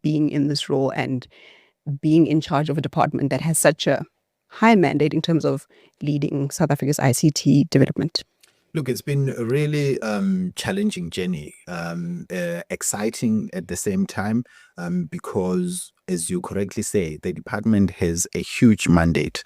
being in this role and being in charge of a department that has such a high mandate in terms of leading South Africa's ICT development? Look, it's been a really challenging journey, exciting at the same time, because, as you correctly say, the department has a huge mandate,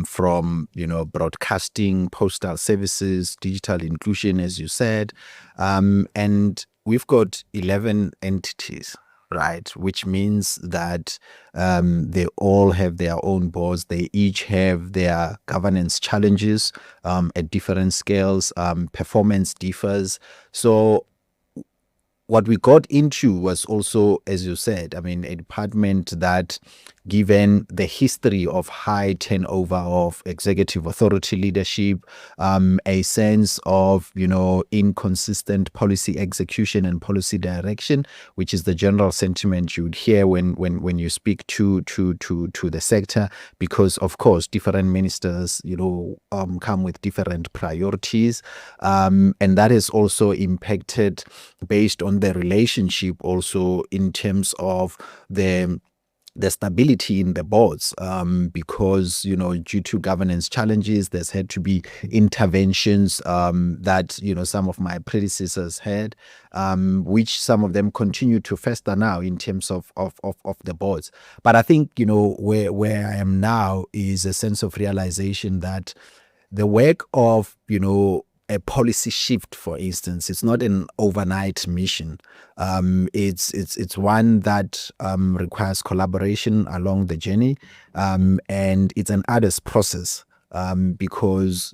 from broadcasting, postal services, digital inclusion, as you said, and we've got 11 entities. Right, which means that they all have their own boards. They each have their governance challenges at different scales. Performance differs. So what we got into was also, as you said, a department that, given the history of high turnover of executive authority leadership, a sense of, inconsistent policy execution and policy direction, which is the general sentiment you would hear when you speak to the sector, because of course different ministers, come with different priorities, and that has also impacted based on the relationship also in terms of the stability in the boards, because due to governance challenges, there's had to be interventions that some of my predecessors had, which some of them continue to fester now in terms of the boards. But I think where I am now is a sense of realization that the work of a policy shift, for instance, it's not an overnight mission. It's one that requires collaboration along the journey, and it's an arduous process, because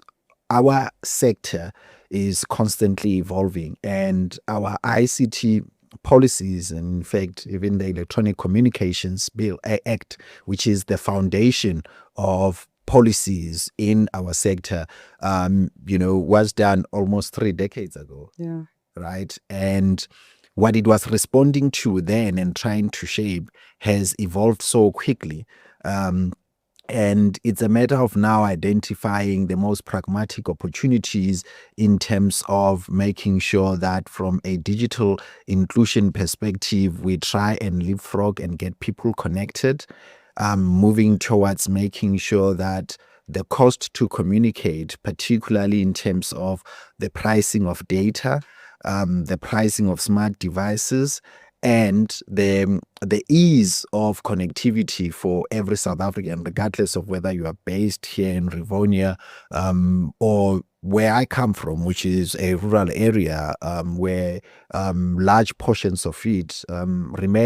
our sector is constantly evolving, and our ICT policies, and in fact even the Electronic Communications Bill Act, which is the foundation of policies in our sector, was done almost 3 decades ago. Yeah. Right. And what it was responding to then and trying to shape has evolved so quickly. And it's a matter of now identifying the most pragmatic opportunities in terms of making sure that from a digital inclusion perspective, we try and leapfrog and get people connected, moving towards making sure that the cost to communicate, particularly in terms of the pricing of data, the pricing of smart devices, and the ease of connectivity for every South African, regardless of whether you are based here in Rivonia, or where I come from, which is a rural area, where large portions of it remain